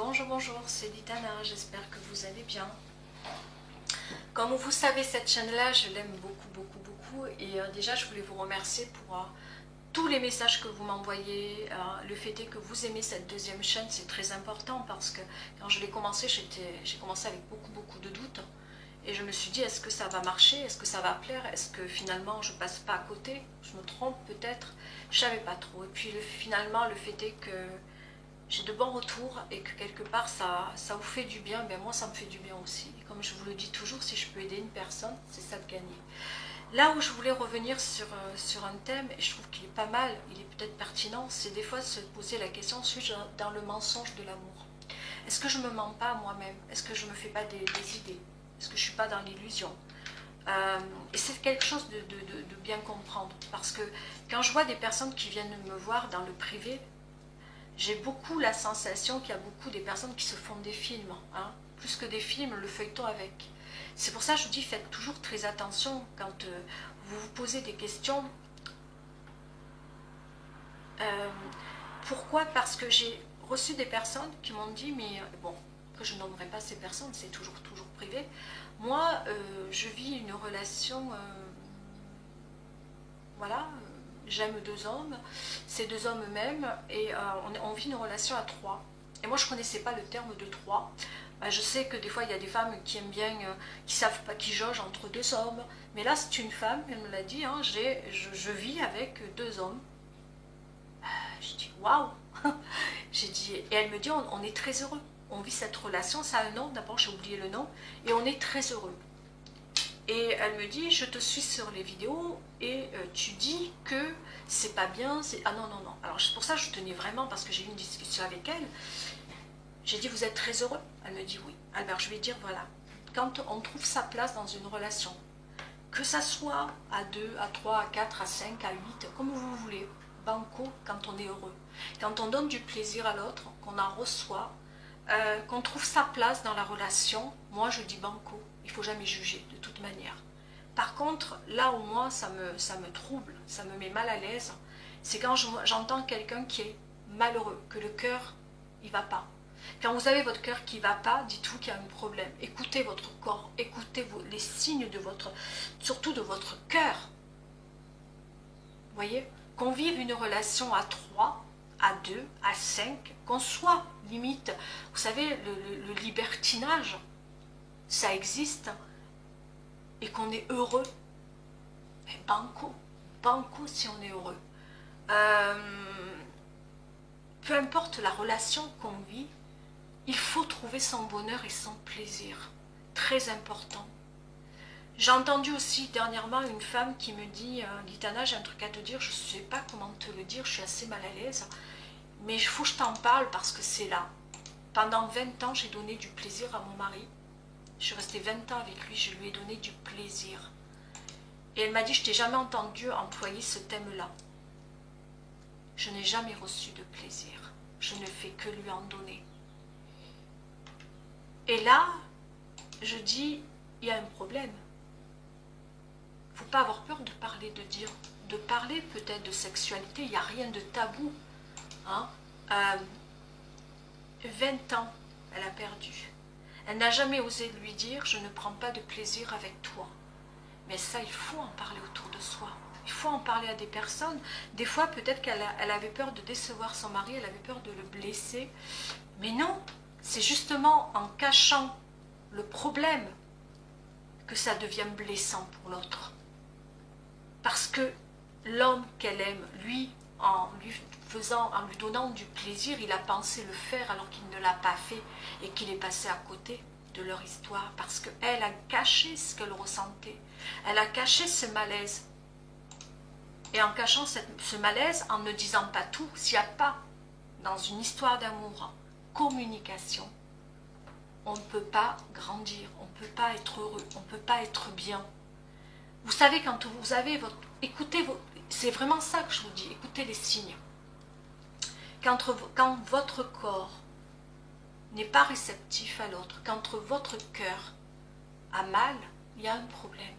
Bonjour, c'est Litana, j'espère que vous allez bien. Comme vous savez, cette chaîne-là, je l'aime beaucoup. Et déjà, je voulais vous remercier pour tous les messages que vous m'envoyez. Le fait est que vous aimez cette deuxième chaîne, c'est très important parce que quand je l'ai commencé, j'ai commencé avec beaucoup de doutes. Et je me suis dit, est-ce que ça va marcher? Est-ce que ça va plaire? Est-ce que finalement, je passe pas à côté? Je me trompe peut-être? Je savais pas trop. Et puis finalement, le fait est que j'ai de bons retours et que quelque part ça vous fait du bien, ben moi ça me fait du bien aussi. Et comme je vous le dis toujours, si je peux aider une personne, c'est ça de gagner. Là où je voulais revenir sur un thème, et je trouve qu'il est pas mal, il est peut-être pertinent, c'est des fois se poser la question, suis-je dans le mensonge de l'amour? Est-ce que je ne me mens pas à moi-même? Est-ce que je ne me fais pas des idées? Est-ce que je ne suis pas dans l'illusion? Et c'est quelque chose de bien comprendre, parce que quand je vois des personnes qui viennent me voir dans le privé, j'ai beaucoup la sensation qu'il y a beaucoup des personnes qui se font des films, hein, plus que des films, le feuilleton avec. C'est pour ça que je vous dis, faites toujours très attention quand vous vous posez des questions. Pourquoi? Parce que j'ai reçu des personnes qui m'ont dit, mais bon, que je nommerai pas ces personnes, c'est toujours privé. Moi, je vis une relation, voilà, j'aime deux hommes, ces deux hommes m'aiment et on vit une relation à trois. Et moi je ne connaissais pas le terme de trois. Je sais que des fois il y a des femmes qui aiment bien, qui savent pas, qui jaugent entre deux hommes. Mais là c'est une femme, elle me l'a dit, hein, je vis avec deux hommes. Je dis waouh. J'ai dit, et elle me dit on est très heureux. On vit cette relation, ça a un nom, d'abord j'ai oublié le nom, et on est très heureux. Et elle me dit, je te suis sur les vidéos et tu dis que c'est pas bien. Ah non. Alors c'est pour ça que je tenais vraiment, parce que j'ai eu une discussion avec elle. J'ai dit, vous êtes très heureux? Elle me dit oui. Alors je vais dire, voilà, quand on trouve sa place dans une relation, que ça soit à 2, à 3, à 4, à 5, à 8, comme vous voulez, banco, quand on est heureux. Quand on donne du plaisir à l'autre, qu'on en reçoit, qu'on trouve sa place dans la relation, moi je dis banco. Il ne faut jamais juger, de toute manière. Par contre, là où moi, ça me trouble, ça me met mal à l'aise, c'est quand j'entends quelqu'un qui est malheureux, que le cœur, il ne va pas. Quand vous avez votre cœur qui ne va pas, dites-vous qu'il y a un problème. Écoutez votre corps, écoutez les signes de surtout de votre cœur. Vous voyez? Qu'on vive une relation à 3, à 2, à 5, qu'on soit limite, vous savez, le libertinage, ça existe, et qu'on est heureux, mais banco si on est heureux. Peu importe la relation qu'on vit, il faut trouver son bonheur et son plaisir, très important. J'ai entendu aussi dernièrement une femme qui me dit, Litana, j'ai un truc à te dire, je ne sais pas comment te le dire, je suis assez mal à l'aise, mais il faut que je t'en parle parce que c'est là. Pendant 20 ans, j'ai donné du plaisir à mon mari. Je suis restée 20 ans avec lui, je lui ai donné du plaisir. Et elle m'a dit, je t'ai jamais entendu employer ce thème-là. Je n'ai jamais reçu de plaisir. Je ne fais que lui en donner. Et là, je dis, il y a un problème. Il ne faut pas avoir peur de parler, de parler peut-être de sexualité, il n'y a rien de tabou. Hein? 20 ans, elle a perdu. Elle n'a jamais osé lui dire, je ne prends pas de plaisir avec toi. Mais ça, il faut en parler autour de soi. Il faut en parler à des personnes. Des fois, peut-être qu'elle avait peur de décevoir son mari, elle avait peur de le blesser. Mais non, c'est justement en cachant le problème que ça devient blessant pour l'autre. Parce que l'homme qu'elle aime, lui, en lui donnant du plaisir, il a pensé le faire alors qu'il ne l'a pas fait et qu'il est passé à côté de leur histoire parce qu'elle a caché ce qu'elle ressentait. Elle a caché ce malaise. Et en cachant ce malaise, en ne disant pas tout, s'il n'y a pas, dans une histoire d'amour, communication, on ne peut pas grandir, on ne peut pas être heureux, on ne peut pas être bien. Vous savez, quand vous avez c'est vraiment ça que je vous dis, écoutez les signes. Quand votre corps n'est pas réceptif à l'autre, quand votre cœur a mal, il y a un problème.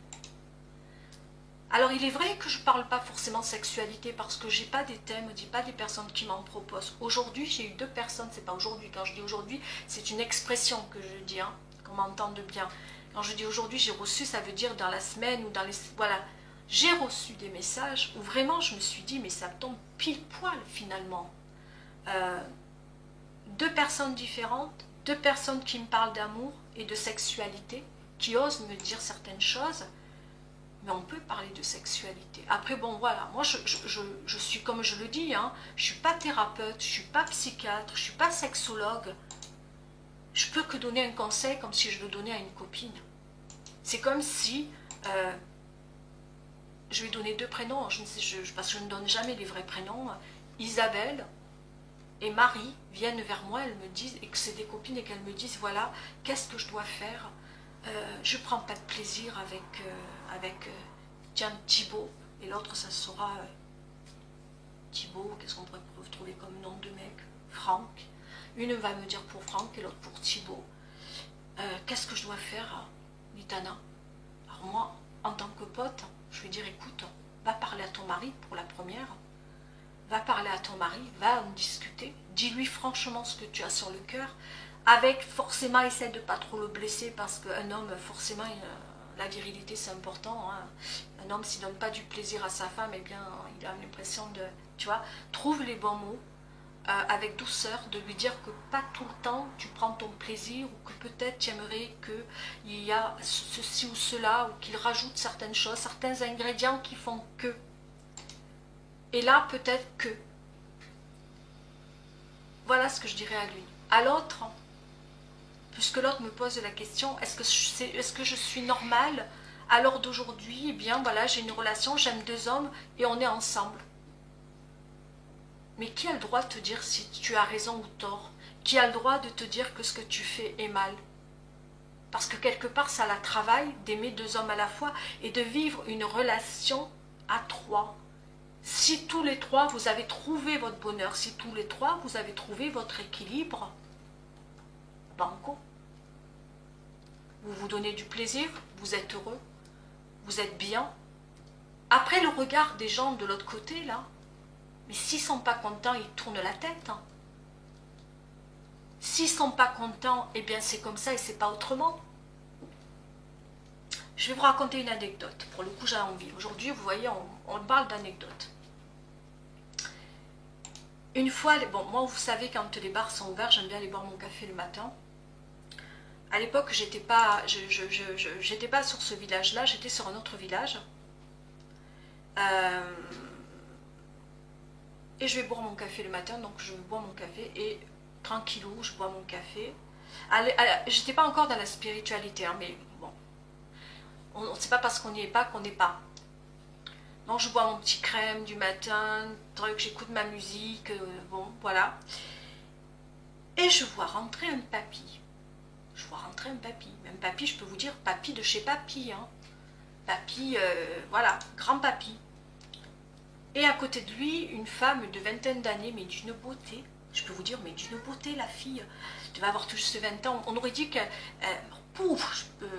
Alors il est vrai que je ne parle pas forcément sexualité parce que j'ai pas des thèmes, j'ai pas des personnes qui m'en proposent. Aujourd'hui j'ai eu 2 personnes, c'est pas aujourd'hui, quand je dis aujourd'hui c'est une expression que je dis, hein, qu'on m'entende bien. Quand je dis aujourd'hui j'ai reçu, ça veut dire dans la semaine ou dans les... Voilà, j'ai reçu des messages où vraiment je me suis dit mais ça tombe pile poil finalement. 2 personnes différentes, 2 personnes qui me parlent d'amour et de sexualité, qui osent me dire certaines choses. Mais on peut parler de sexualité. Après, bon, voilà, moi, je suis, comme je le dis, hein, je ne suis pas thérapeute, je ne suis pas psychiatre, je ne suis pas sexologue. Je peux que donner un conseil comme si je le donnais à une copine. C'est comme si, je vais donner 2 prénoms, parce que je ne donne jamais les vrais prénoms. Isabelle et Marie viennent vers moi, elles me disent, et que c'est des copines, et qu'elles me disent, voilà, qu'est-ce que je dois faire? Je ne prends pas de plaisir avec tiens, Thibaut, et l'autre ça sera Thibaut, qu'est-ce qu'on pourrait trouver comme nom de mec? Franck. Une va me dire pour Franck et l'autre pour Thibaut. Qu'est-ce que je dois faire, Nitana? Alors moi, en tant que pote, je vais dire, écoute, va parler à ton mari pour la première, va parler à ton mari, va en discuter, dis-lui franchement ce que tu as sur le cœur, avec forcément, essaie de ne pas trop le blesser, parce qu'un homme, forcément, la virilité c'est important, hein. Un homme s'il ne donne pas du plaisir à sa femme, eh bien il a l'impression de, tu vois, trouve les bons mots, avec douceur, de lui dire que pas tout le temps tu prends ton plaisir, ou que peut-être tu aimerais qu'il y a ceci ou cela, ou qu'il rajoute certaines choses, certains ingrédients qui font que, et là peut-être que, voilà ce que je dirais à l'une. À l'autre, puisque l'autre me pose la question, est-ce que je suis normale à l'heure d'aujourd'hui? Eh bien voilà, j'ai une relation, j'aime 2 hommes et on est ensemble. Mais qui a le droit de te dire si tu as raison ou tort? Qui a le droit de te dire que ce que tu fais est mal? Parce que quelque part, ça la travaille d'aimer 2 hommes à la fois et de vivre une relation à 3. Si tous les 3, vous avez trouvé votre bonheur, si tous les 3, vous avez trouvé votre équilibre, banco. Vous vous donnez du plaisir, vous êtes heureux, vous êtes bien. Après le regard des gens de l'autre côté, là, mais s'ils ne sont pas contents, ils tournent la tête. Hein. S'ils ne sont pas contents, eh bien c'est comme ça et c'est pas autrement. Je vais vous raconter une anecdote. Pour le coup, j'ai envie. Aujourd'hui, vous voyez, on parle d'anecdotes. Une fois, bon, moi, vous savez, quand les bars sont ouverts, j'aime bien aller boire mon café le matin. À l'époque, j'étais pas sur ce village-là, j'étais sur un autre village. Et je vais boire mon café le matin, donc je bois mon café et tranquillou, je bois mon café. J'étais pas encore dans la spiritualité, hein, mais bon, on ne sait pas parce qu'on n'y est pas qu'on n'est pas. Donc je bois mon petit crème du matin, j'écoute ma musique, bon, voilà. Et je vois rentrer un papy. Je vois rentrer un papy. Même papy, je peux vous dire, papy de chez papy. Hein. Papy, voilà, grand papy. Et à côté de lui, une femme de 20aine d'années, mais d'une beauté. Je peux vous dire, mais d'une beauté, la fille. Elle devait avoir tout juste 20 ans. On aurait dit que,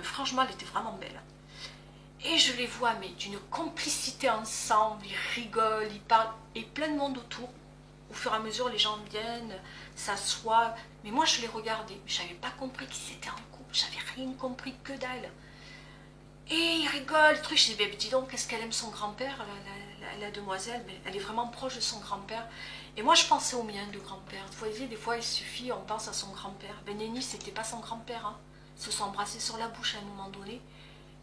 franchement, elle était vraiment belle. Et je les vois, mais d'une complicité ensemble. Ils rigolent, ils parlent. Et plein de monde autour. Au fur et à mesure, les gens viennent, s'assoient. Mais moi, je les regardais. Je n'avais pas compris qu'ils étaient en couple. J'avais rien compris, que dalle. Et ils rigolent, truc. Je dis, dis donc, qu'est-ce qu'elle aime son grand-père, la demoiselle. Mais elle est vraiment proche de son grand-père. Et moi, je pensais au mien de grand-père. Vous voyez, des fois, il suffit, on pense à son grand-père. Ben, Nenny, c'était pas son grand-père. Hein. Ils se sont embrassés sur la bouche à un moment donné.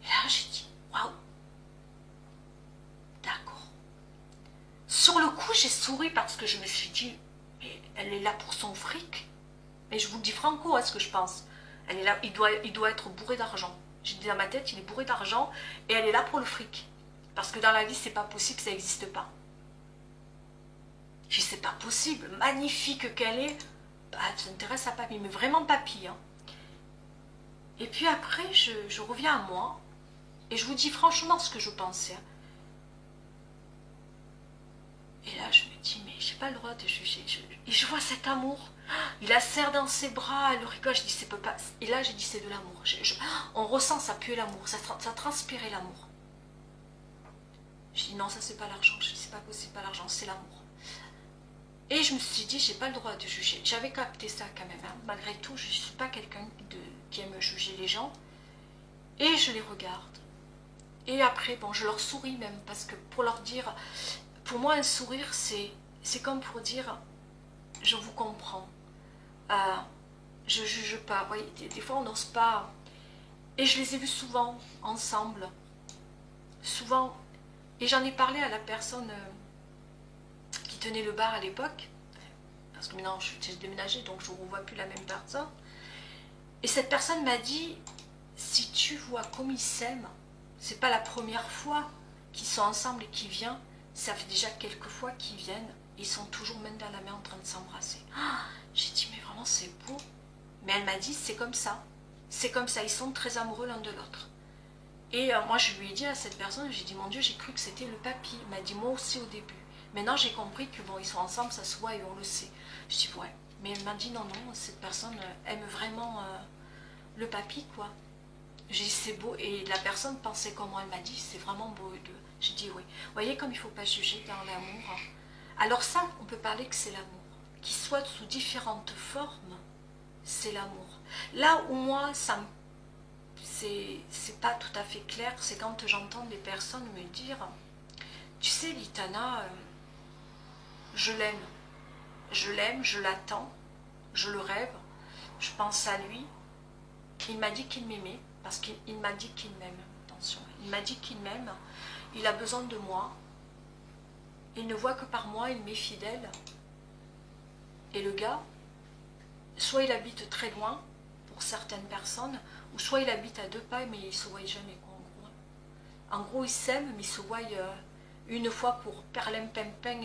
Et là, j'ai dit, waouh. D'accord. Sur le coup, j'ai souri parce que je me suis dit, mais elle est là pour son fric. Mais je vous le dis franco, ce que je pense. Elle est là, il doit être bourré d'argent. J'ai dit dans ma tête, il est bourré d'argent et elle est là pour le fric. Parce que dans la vie, c'est pas possible, ça n'existe pas. Je dis, c'est pas possible, magnifique qu'elle est. Bah, elle s'intéresse à papy, mais vraiment papy. Hein. Et puis après, je reviens à moi et je vous dis franchement ce que je pensais. Et là, je me dis, mais j'ai pas le droit de juger. Et je vois cet amour. Il la serre dans ses bras, elle rigole. Je dis, c'est pas. Et là, j'ai dit, c'est de l'amour. On ressent, ça puait l'amour. Ça transpirait l'amour. Je dis non, ça c'est pas l'argent. Je dis c'est pas possible, pas l'argent, c'est l'amour. Et je me suis dit, j'ai pas le droit de juger. J'avais capté ça quand même. Hein. Malgré tout, je suis pas quelqu'un qui aime juger les gens. Et je les regarde. Et après, bon, je leur souris même, parce que pour leur dire, pour moi, un sourire, c'est comme pour dire, je vous comprends. Je juge pas. Vous voyez, des fois, on n'ose pas. Et je les ai vus souvent, ensemble. Souvent. Et j'en ai parlé à la personne qui tenait le bar à l'époque. Parce que maintenant, j'ai déménagé, donc je ne revois plus la même personne. Et cette personne m'a dit, si tu vois comme ils s'aiment, c'est pas la première fois qu'ils sont ensemble et qu'ils viennent, ça fait déjà quelques fois qu'ils viennent, ils sont toujours main dans la main en train de s'embrasser. Ah, j'ai dit, mais vraiment c'est beau. Mais elle m'a dit, c'est comme ça. C'est comme ça, ils sont très amoureux l'un de l'autre. Et moi je lui ai dit à cette personne, j'ai dit, mon Dieu, j'ai cru que c'était le papy. Il m'a dit, moi aussi au début. Maintenant j'ai compris que bon, ils sont ensemble, ça se voit et on le sait. Je dis, ouais. Mais elle m'a dit, non, non, cette personne aime vraiment le papy, quoi. J'ai dit, c'est beau. Et la personne pensait comment elle m'a dit, c'est vraiment beau. J'ai dit, oui. Vous voyez comme il ne faut pas juger dans l'amour. Alors ça, on peut parler que c'est l'amour. Qu'il soit sous différentes formes, c'est l'amour. Là où moi, c'est pas tout à fait clair, c'est quand j'entends des personnes me dire, tu sais, Litana, je l'aime. Je l'aime, je l'attends, je le rêve, je pense à lui. Il m'a dit qu'il m'aimait, parce qu'il m'a dit qu'il m'aime. Attention, il m'a dit qu'il m'aime, il a besoin de moi. Il ne voit que par moi, il m'est fidèle. Et le gars, soit il habite très loin, pour certaines personnes, ou soit il habite à 2 pas, mais il ne se voit jamais. En gros, ils s'aiment, mais ils se voient une fois pour perlimpinpin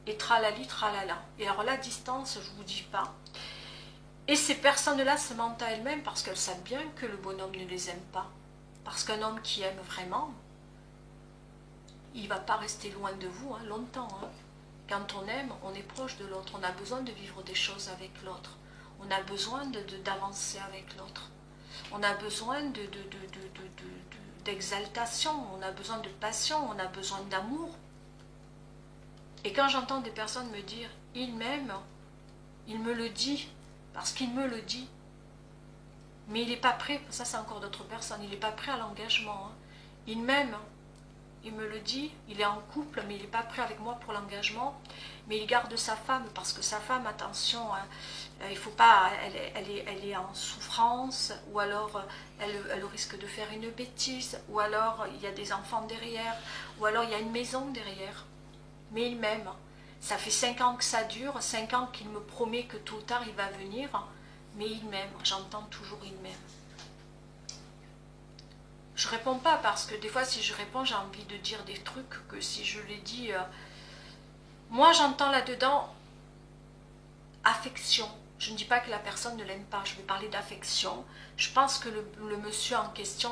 et tralali, tralala. Et alors la distance, je ne vous dis pas. Et ces personnes-là se mentent à elles-mêmes parce qu'elles savent bien que le bonhomme ne les aime pas. Parce qu'un homme qui aime vraiment, il ne va pas rester loin de vous hein, longtemps. Hein. Quand on aime, on est proche de l'autre. On a besoin de vivre des choses avec l'autre. On a besoin d'avancer avec l'autre. On a besoin d'exaltation. On a besoin de passion. On a besoin d'amour. Et quand j'entends des personnes me dire « il m'aime », il me le dit, parce qu'il me le dit. Mais il n'est pas prêt, ça c'est encore d'autres personnes, il n'est pas prêt à l'engagement. Hein. Il m'aime, il me le dit, il est en couple, mais il n'est pas prêt avec moi pour l'engagement. Mais il garde sa femme, parce que sa femme, attention, hein, il faut pas, elle est en souffrance, ou alors elle risque de faire une bêtise, ou alors il y a des enfants derrière, ou alors il y a une maison derrière. Mais il m'aime. Ça fait 5 ans que ça dure, 5 ans qu'il me promet que tôt ou tard il va venir, mais il m'aime, j'entends toujours il m'aime. Je réponds pas parce que des fois si je réponds j'ai envie de dire des trucs que si je les dis... Moi j'entends là-dedans affection. Je ne dis pas que la personne ne l'aime pas, je vais parler d'affection. Je pense que le monsieur en question,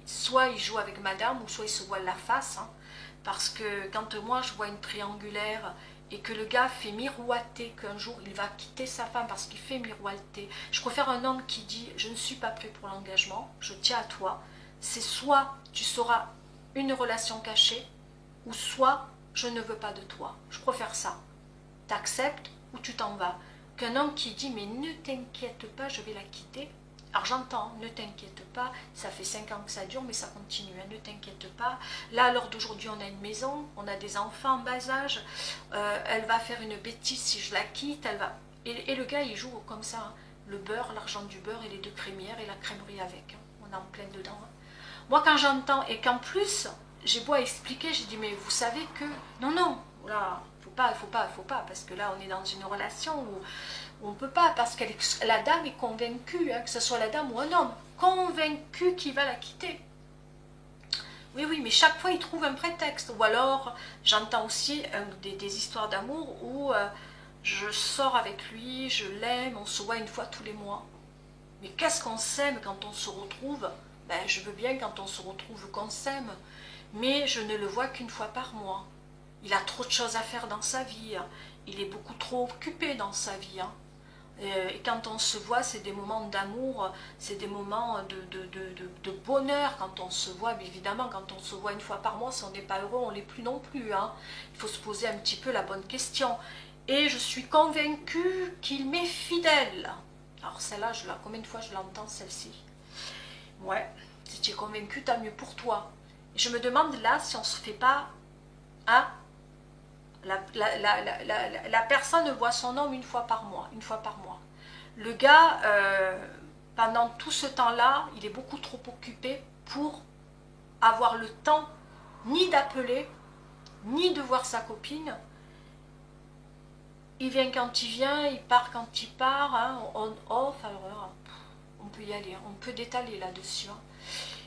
soit il joue avec madame ou soit il se voile la face, hein. Parce que quand moi je vois une triangulaire et que le gars fait miroiter qu'un jour il va quitter sa femme parce qu'il fait miroiter, je préfère un homme qui dit je ne suis pas prêt pour l'engagement, je tiens à toi. C'est soit tu seras une relation cachée ou soit je ne veux pas de toi. Je préfère ça. T'acceptes ou tu t'en vas. Qu'un homme qui dit mais ne t'inquiète pas, je vais la quitter. Alors j'entends, ne t'inquiète pas, ça fait 5 ans que ça dure, mais ça continue, hein, ne t'inquiète pas. Là, à l'heure d'aujourd'hui, on a une maison, on a des enfants en bas âge, elle va faire une bêtise si je la quitte, elle va... Et le gars, il joue comme ça, hein, le beurre, l'argent du beurre et les 2 crémières et la crèmerie avec, hein, on est en plein dedans. Hein. Moi, quand j'entends, et qu'en plus, j'ai beau expliquer, j'ai dit, mais vous savez que... Non, non, là, faut pas, parce que là, on est dans une relation où... On ne peut pas, parce que la dame est convaincue, hein, que ce soit la dame ou un homme, convaincu qu'il va la quitter. Oui, oui, mais chaque fois, il trouve un prétexte. Ou alors, j'entends aussi des histoires d'amour où je sors avec lui, je l'aime, on se voit une fois tous les mois. Mais qu'est-ce qu'on s'aime quand on se retrouve? Ben, je veux bien quand on se retrouve qu'on s'aime, mais je ne le vois qu'une fois par mois. Il a trop de choses à faire dans sa vie, hein. Il est beaucoup trop occupé dans sa vie. Hein. Et quand on se voit, c'est des moments d'amour, c'est des moments de bonheur quand on se voit. Mais évidemment, quand on se voit une fois par mois, si on n'est pas heureux, on ne l'est plus non plus. Hein. Il faut se poser un petit peu la bonne question. Et je suis convaincue qu'il m'est fidèle. Alors celle-là, combien de fois je l'entends, celle-ci? Ouais, si tu es convaincu, tant mieux pour toi. Et je me demande là si on ne se fait pas... Hein, la personne voit son homme une fois par mois. Le gars, pendant tout ce temps-là, il est beaucoup trop occupé pour avoir le temps ni d'appeler, ni de voir sa copine. Il vient quand il vient, il part quand il part, hein, on-off, alors on peut y aller, on peut détaler là-dessus. Hein.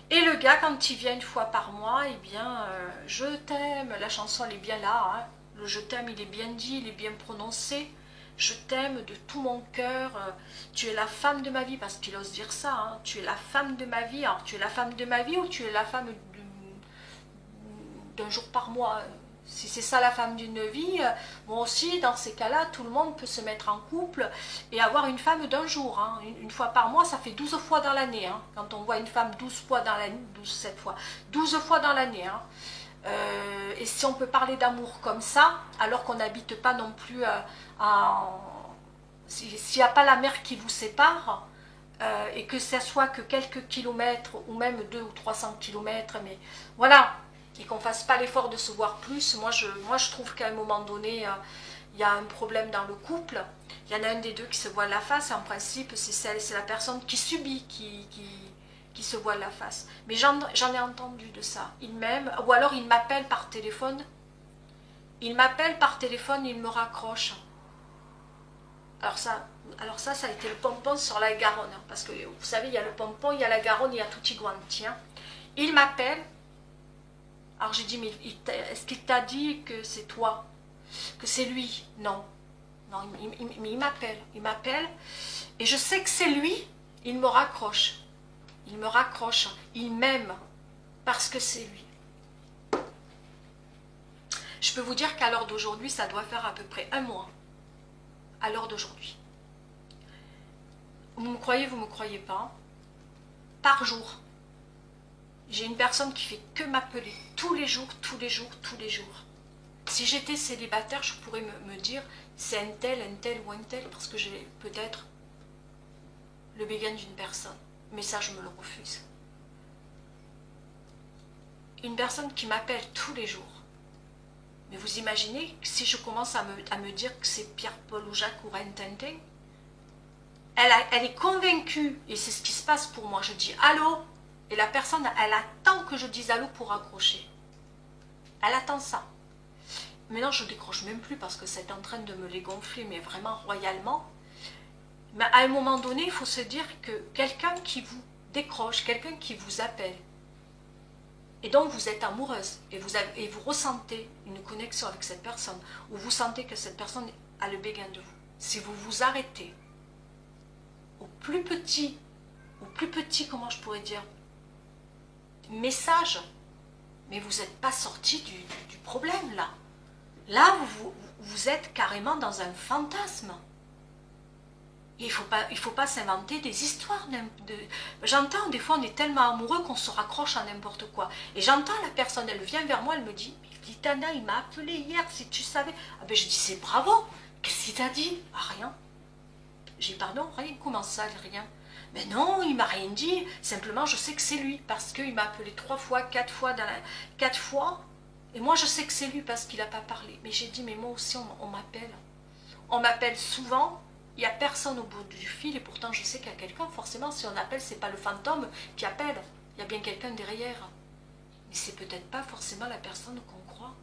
Et le gars, quand il vient une fois par mois, eh bien, je t'aime, la chanson elle est bien là, hein. Le je t'aime, il est bien dit, il est bien prononcé. Je t'aime de tout mon cœur. Tu es la femme de ma vie, parce qu'il ose dire ça. Hein, tu es la femme de ma vie. Alors, tu es la femme de ma vie ou tu es la femme d'un jour par mois? Si c'est ça la femme d'une vie, moi aussi, dans ces cas-là, tout le monde peut se mettre en couple et avoir une femme d'un jour. Hein. Une fois par mois, ça fait 12 fois dans l'année. Hein. Quand on voit une femme 12 fois dans l'année, 12 fois dans l'année. Hein. Et si on peut parler d'amour comme ça, alors qu'on n'habite pas non plus s'il n'y a pas la mer qui vous sépare, et que ce soit que quelques kilomètres, ou même 200 ou 300 kilomètres, mais voilà, et qu'on ne fasse pas l'effort de se voir plus, moi je trouve qu'à un moment donné, il y a un problème dans le couple, il y en a un des deux qui se voit la face, en principe c'est la personne qui subit, qui se voit la face. Mais j'en ai entendu de ça. Il m'aime, ou alors il m'appelle par téléphone. Il me raccroche. Alors ça a été le pompon sur la Garonne. Parce que vous savez, il y a le pompon, il y a la Garonne, il y a tout Tiens. Il m'appelle. Alors j'ai dit, mais est-ce qu'il t'a dit que c'est toi? Que c'est lui? Non. Non, mais il m'appelle. Et je sais que c'est lui, il me raccroche. Il m'aime parce que c'est lui. Je peux vous dire qu'à l'heure d'aujourd'hui, ça doit faire à peu près un mois. À l'heure d'aujourd'hui. Vous me croyez pas? Par jour. J'ai une personne qui fait que m'appeler tous les jours. Si j'étais célibataire, je pourrais me dire c'est un tel ou un tel, parce que j'ai peut-être le béguin d'une personne. Mais ça, je me le refuse. Une personne qui m'appelle tous les jours. Mais vous imaginez que si je commence à me dire que c'est Pierre-Paul ou Jacques ou Rintintin, elle est convaincue, et c'est ce qui se passe pour moi. Je dis allô, et la personne, elle attend que je dise allô pour accrocher. Elle attend ça. Maintenant, je ne décroche même plus parce que c'est en train de me les gonfler, mais vraiment royalement. Mais à un moment donné, il faut se dire que quelqu'un qui vous décroche, quelqu'un qui vous appelle, et donc vous êtes amoureuse, et vous ressentez une connexion avec cette personne, ou vous sentez que cette personne a le béguin de vous. Si vous vous arrêtez au plus petit, comment je pourrais dire, message, mais vous n'êtes pas sorti du problème là. Là, vous êtes carrément dans un fantasme. Il faut pas s'inventer des histoires. J'entends, des fois, on est tellement amoureux qu'on se raccroche à n'importe quoi. Et j'entends la personne, elle vient vers moi, elle me dit, mais Litana, il m'a appelé hier, si tu savais. Ah ben je dis, c'est bravo. Qu'est-ce qu'il t'a dit? Ah, rien. J'ai dit, pardon, rien, comment ça, rien? Mais non, il m'a rien dit. Simplement, je sais que c'est lui, parce qu'il m'a appelé 3 fois, 4 fois, 4 fois. Et moi, je sais que c'est lui parce qu'il n'a pas parlé. Mais j'ai dit, mais moi aussi, on m'appelle. On m'appelle souvent. Il n'y a personne au bout du fil et pourtant je sais qu'il y a quelqu'un. Forcément, si on appelle, ce n'est pas le fantôme qui appelle. Il y a bien quelqu'un derrière. Mais c'est peut-être pas forcément la personne qu'on croit.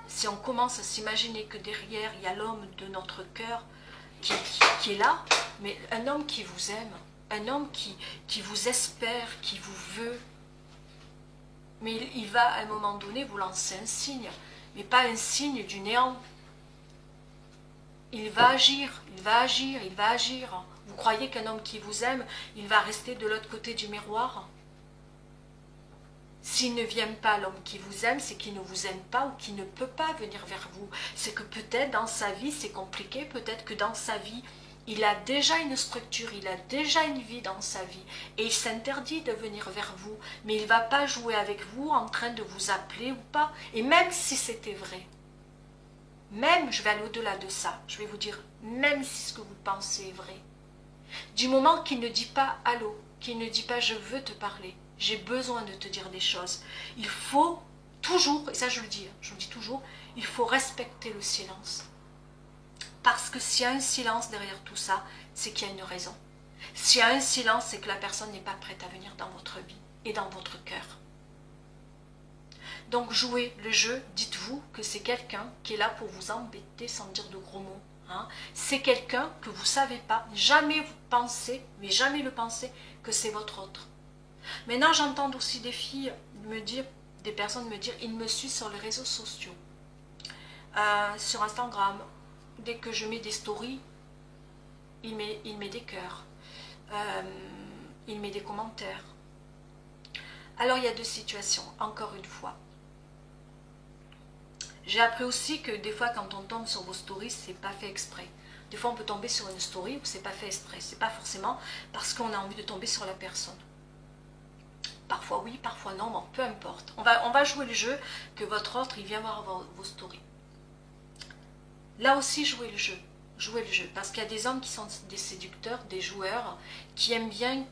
Si on commence à s'imaginer que derrière, il y a l'homme de notre cœur qui est là, mais un homme qui vous aime, un homme qui vous espère, qui vous veut, mais il va à un moment donné vous lancer un signe, mais pas un signe du néant. Il va agir. Vous croyez qu'un homme qui vous aime, il va rester de l'autre côté du miroir? S'il ne vient pas, l'homme qui vous aime, c'est qu'il ne vous aime pas ou qu'il ne peut pas venir vers vous. C'est que peut-être dans sa vie, c'est compliqué, peut-être que dans sa vie, Il a déjà une structure, il a déjà une vie dans sa vie et il s'interdit de venir vers vous, mais il ne va pas jouer avec vous en train de vous appeler ou pas. Et même si c'était vrai, même, je vais aller au-delà de ça, je vais vous dire, même si ce que vous pensez est vrai, du moment qu'il ne dit pas allô, qu'il ne dit pas je veux te parler, j'ai besoin de te dire des choses, il faut toujours, et ça je le dis, je le dis toujours, il faut respecter le silence. Parce que s'il y a un silence derrière tout ça, c'est qu'il y a une raison. S'il y a un silence, c'est que la personne n'est pas prête à venir dans votre vie et dans votre cœur. Donc jouez le jeu, dites-vous que c'est quelqu'un qui est là pour vous embêter sans dire de gros mots. Hein. C'est quelqu'un que vous ne savez pas, jamais vous pensez, mais jamais le pensez, que c'est votre autre. Maintenant j'entends aussi des filles me dire, des personnes me dire, il me suit sur les réseaux sociaux, sur Instagram. Dès que je mets des stories, il met des cœurs, il met des commentaires. Alors il y a deux situations, encore une fois. J'ai appris aussi que des fois quand on tombe sur vos stories, c'est pas fait exprès. Des fois on peut tomber sur une story où c'est pas fait exprès. C'est pas forcément parce qu'on a envie de tomber sur la personne. Parfois oui, parfois non, mais peu importe. On va jouer le jeu que votre autre, il vient voir vos stories. Là aussi, jouez le jeu. Jouez le jeu. Parce qu'il y a des hommes qui sont des séducteurs, des joueurs, qui aiment bien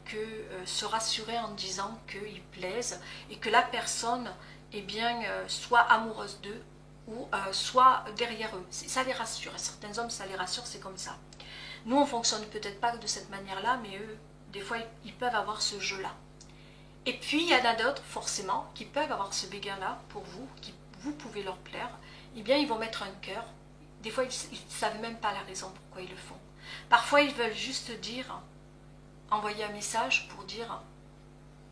se rassurer en disant qu'ils plaisent et que la personne eh bien, soit amoureuse d'eux ou soit derrière eux. Ça les rassure. Et certains hommes, ça les rassure, c'est comme ça. Nous, on ne fonctionne peut-être pas de cette manière-là, mais eux, des fois, ils peuvent avoir ce jeu-là. Et puis, il y en a d'autres, forcément, qui peuvent avoir ce béguin-là pour vous, qui vous pouvez leur plaire. Eh bien, ils vont mettre un cœur. Des fois, ils ne savent même pas la raison pourquoi ils le font. Parfois, ils veulent juste dire, envoyer un message pour dire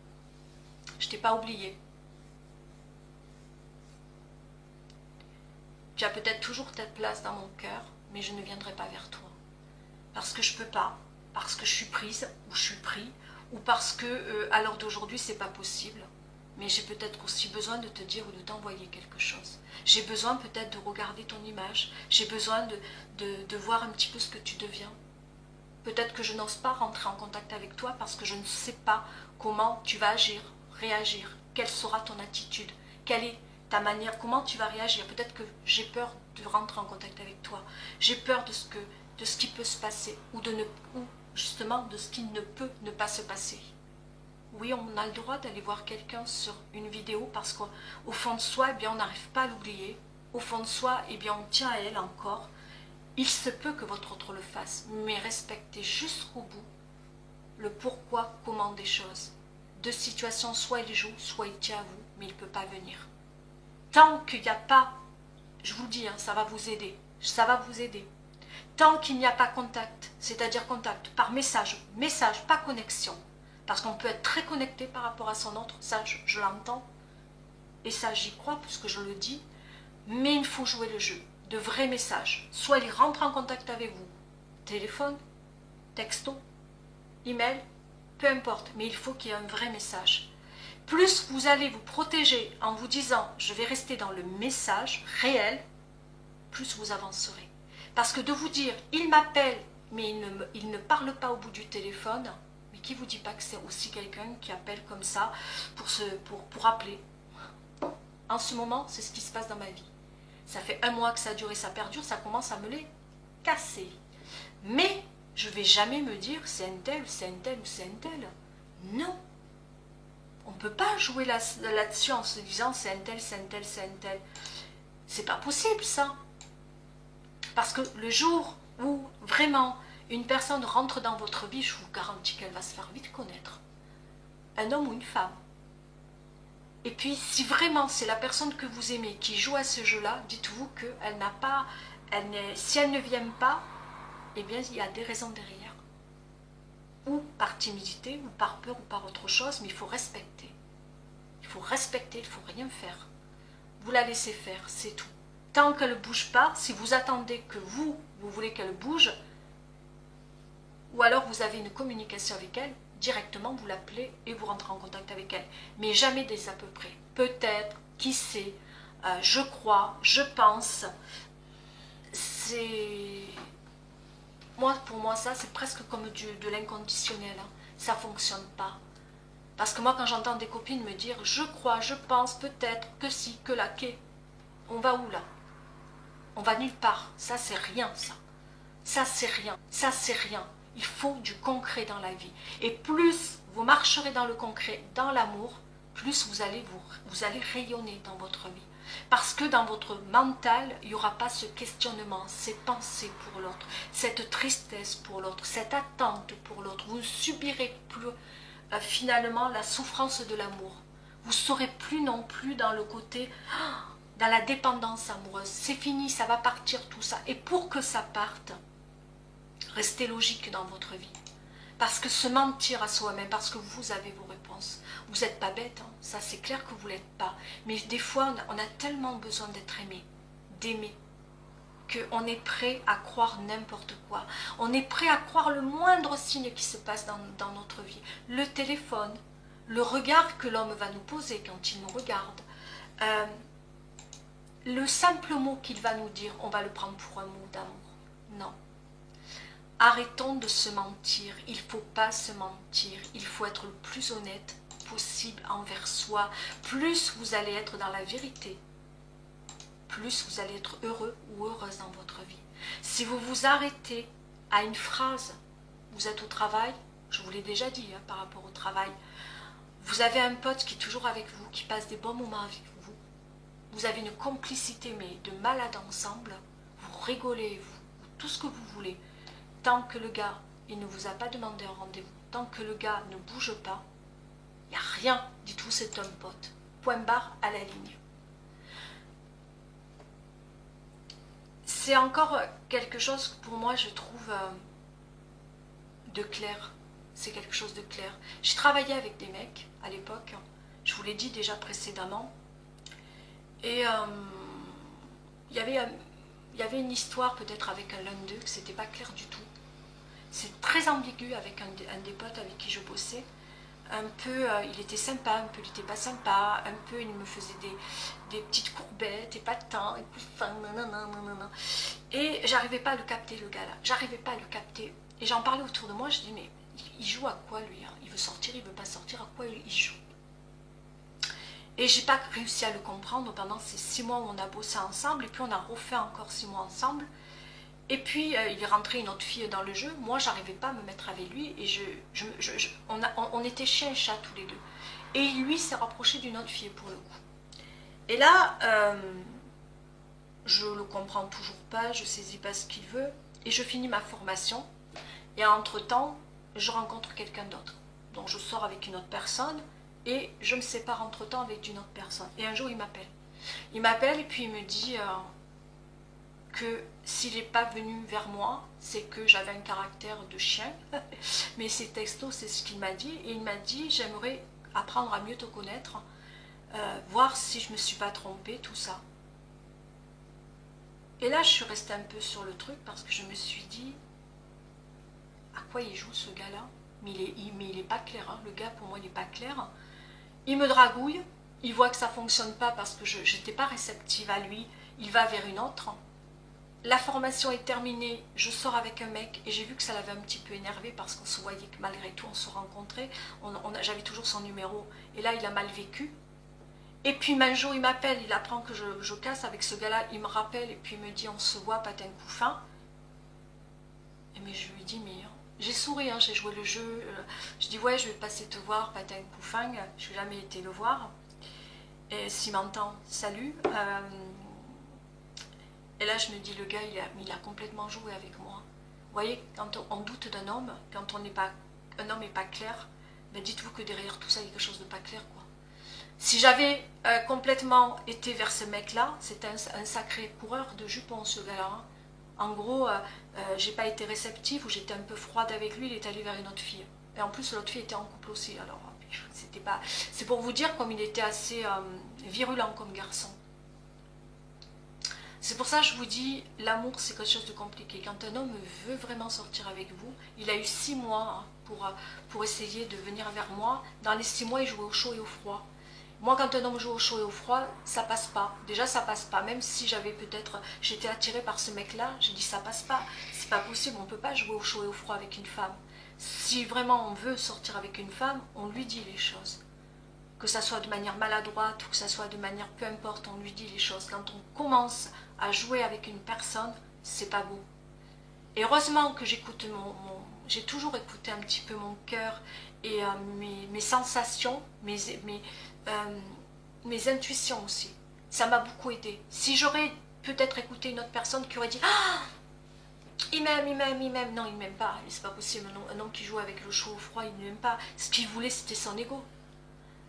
« Je t'ai pas oublié ». Tu as peut-être toujours ta place dans mon cœur, mais je ne viendrai pas vers toi. Parce que je ne peux pas, parce que je suis prise, ou je suis pris, ou parce que à l'heure d'aujourd'hui, ce n'est pas possible. Mais j'ai peut-être aussi besoin de te dire ou de t'envoyer quelque chose. J'ai besoin peut-être de regarder ton image. J'ai besoin de voir un petit peu ce que tu deviens. Peut-être que je n'ose pas rentrer en contact avec toi parce que je ne sais pas comment tu vas agir, réagir. Quelle sera ton attitude? Quelle est ta manière? Comment tu vas réagir? Peut-être que j'ai peur de rentrer en contact avec toi. J'ai peur de ce qui peut se passer ou justement de ce qui ne peut ne pas se passer. Oui, on a le droit d'aller voir quelqu'un sur une vidéo parce qu'au fond de soi, eh bien, on n'arrive pas à l'oublier. Au fond de soi, eh bien, on tient à elle encore. Il se peut que votre autre le fasse, mais respectez jusqu'au bout le pourquoi, comment des choses. De situations, soit il joue, soit il tient à vous, mais il ne peut pas venir. Tant qu'il n'y a pas, je vous dis, hein, ça va vous aider, ça va vous aider. Tant qu'il n'y a pas contact, c'est-à-dire contact par message, pas connexion. Parce qu'on peut être très connecté par rapport à son autre, ça je l'entends, et ça j'y crois puisque je le dis, mais il faut jouer le jeu, de vrais messages. Soit il rentre en contact avec vous, téléphone, texto, email, peu importe, mais il faut qu'il y ait un vrai message. Plus vous allez vous protéger en vous disant je vais rester dans le message réel, plus vous avancerez. Parce que de vous dire il m'appelle mais il ne parle pas au bout du téléphone, qui ne vous dit pas que c'est aussi quelqu'un qui appelle comme ça pour appeler? En ce moment, c'est ce qui se passe dans ma vie. Ça fait 1 mois que ça dure et ça perdure, ça commence à me les casser. Mais je ne vais jamais me dire c'est un tel, c'est un tel ou c'est un tel. Non. On ne peut pas jouer là-dessus en se disant c'est un tel, c'est un tel, c'est un tel. C'est pas possible ça. Parce que le jour où vraiment une personne rentre dans votre vie, je vous garantis qu'elle va se faire vite connaître. Un homme ou une femme. Et puis, si vraiment c'est la personne que vous aimez qui joue à ce jeu-là, dites-vous qu'elle n'a pas, si elle ne vient pas, eh bien, il y a des raisons derrière. Ou par timidité, ou par peur, ou par autre chose, mais il faut respecter. Il faut respecter, il ne faut rien faire. Vous la laissez faire, c'est tout. Tant qu'elle ne bouge pas, si vous attendez que vous voulez qu'elle bouge, ou alors vous avez une communication avec elle, directement vous l'appelez et vous rentrez en contact avec elle. Mais jamais des à peu près. Peut-être, qui sait, je crois, je pense. C'est Moi, pour moi, ça, c'est presque comme de l'inconditionnel. Hein. Ça ne fonctionne pas. Parce que moi, quand j'entends des copines me dire « je crois, je pense, peut-être, que si, que là, qu'est », on va où là? On va nulle part. Ça, c'est rien, ça. Ça, c'est rien. Ça, c'est rien. Il faut du concret dans la vie. Et plus vous marcherez dans le concret, dans l'amour, plus vous allez rayonner dans votre vie. Parce que dans votre mental, il n'y aura pas ce questionnement, ces pensées pour l'autre, cette tristesse pour l'autre, cette attente pour l'autre. Vous ne subirez plus finalement la souffrance de l'amour. Vous ne serez plus non plus dans le côté, dans la dépendance amoureuse. C'est fini, ça va partir tout ça. Et pour que ça parte, restez logique dans votre vie. Parce que se mentir à soi-même, parce que vous avez vos réponses. Vous n'êtes pas bête, hein, ça c'est clair que vous ne l'êtes pas. Mais des fois, on a tellement besoin d'être aimé, d'aimer, qu'on est prêt à croire n'importe quoi. On est prêt à croire le moindre signe qui se passe dans notre vie. Le téléphone, le regard que l'homme va nous poser quand il nous regarde, le simple mot qu'il va nous dire, on va le prendre pour un mot d'amour. Non. Arrêtons de se mentir, il ne faut pas se mentir, il faut être le plus honnête possible envers soi. Plus vous allez être dans la vérité, plus vous allez être heureux ou heureuse dans votre vie. Si vous vous arrêtez à une phrase, vous êtes au travail, je vous l'ai déjà dit hein, par rapport au travail, vous avez un pote qui est toujours avec vous, qui passe des bons moments avec vous, vous avez une complicité mais de malade ensemble, vous rigolez, tout ce que vous voulez. Tant que le gars, il ne vous a pas demandé un rendez-vous, tant que le gars ne bouge pas, il n'y a rien, dites-vous c'est un pote. Point barre à la ligne. C'est encore quelque chose que pour moi je trouve de clair. C'est quelque chose de clair. J'ai travaillé avec des mecs à l'époque, je vous l'ai dit déjà précédemment, et il y avait une histoire peut-être avec l'un d'eux que c'était pas clair du tout. C'est très ambigu avec un des potes avec qui je bossais. Un peu, il était sympa, un peu, il n'était pas sympa. Un peu, il me faisait des petites courbettes, et pas tant, et puis fin, nanana. Et j'arrivais pas à le capter, le gars-là. J'arrivais pas à le capter. Et j'en parlais autour de moi, je dis, mais il joue à quoi, lui hein? Il veut sortir, il veut pas sortir, à quoi il joue? Et j'ai pas réussi à le comprendre pendant ces 6 mois où on a bossé ensemble. Et puis, on a refait encore 6 mois ensemble. Et puis, il est rentré une autre fille dans le jeu. Moi, j'arrivais pas à me mettre avec lui. Et on était chien et chat tous les deux. Et lui s'est rapproché d'une autre fille pour le coup. Et là, je le comprends toujours pas. Je saisis pas ce qu'il veut. Et je finis ma formation. Et entre-temps, je rencontre quelqu'un d'autre. Donc, je sors avec une autre personne. Et je me sépare entre-temps avec une autre personne. Et un jour, il m'appelle. Il m'appelle et puis il me dit... que s'il n'est pas venu vers moi, c'est que j'avais un caractère de chien. Mais ces textos, c'est ce qu'il m'a dit. Et il m'a dit, j'aimerais apprendre à mieux te connaître, voir si je ne me suis pas trompée, tout ça. Et là, je suis restée un peu sur le truc parce que je me suis dit, à quoi il joue ce gars-là? Mais il est pas clair, hein. Le gars, pour moi, il n'est pas clair. Il me dragouille, il voit que ça ne fonctionne pas parce que je n'étais pas réceptive à lui. Il va vers une autre. La formation est terminée, je sors avec un mec et j'ai vu que ça l'avait un petit peu énervé parce qu'on se voyait que malgré tout on se rencontrait, j'avais toujours son numéro et là il a mal vécu. Et puis un jour il m'appelle, il apprend que je casse avec ce gars-là, il me rappelle et puis il me dit on se voit, patin coup fin. Et mais je lui dis mais j'ai souri, hein, j'ai joué le jeu, je dis ouais je vais passer te voir, patin coup fin, je n'ai jamais été le voir. Et s'il m'entend, salut. Et là, je me dis, le gars, il a complètement joué avec moi. Vous voyez, quand on doute d'un homme, quand un homme n'est pas clair, ben dites-vous que derrière tout ça, il y a quelque chose de pas clair, quoi. Si j'avais complètement été vers ce mec-là, c'était un sacré coureur de jupons, ce gars-là. Hein. En gros, j'ai pas été réceptive ou j'étais un peu froide avec lui, il est allé vers une autre fille. Et en plus, l'autre fille était en couple aussi. Alors, c'était pas... C'est pour vous dire comme il était assez virulent comme garçon. C'est pour ça que je vous dis, l'amour c'est quelque chose de compliqué. Quand un homme veut vraiment sortir avec vous, il a eu 6 mois pour essayer de venir vers moi. Dans les 6 mois, il jouait au chaud et au froid. Moi, quand un homme joue au chaud et au froid, ça passe pas. Déjà, ça passe pas. Même si j'étais attirée par ce mec-là, j'ai dit ça passe pas. c'est pas possible, on ne peut pas jouer au chaud et au froid avec une femme. Si vraiment on veut sortir avec une femme, on lui dit les choses. Que ça soit de manière maladroite ou que ça soit de manière peu importe, on lui dit les choses. Quand on commence à jouer avec une personne, c'est pas beau. Et heureusement que j'écoute j'ai toujours écouté un petit peu mon cœur et mes sensations, mes intuitions aussi. Ça m'a beaucoup aidé. Si j'aurais peut-être écouté une autre personne qui aurait dit ah, il m'aime, il m'aime, il m'aime. Non, il m'aime pas. C'est pas possible. Un homme qui joue avec le chaud au froid, il ne m'aime pas. Ce qu'il voulait, c'était son ego.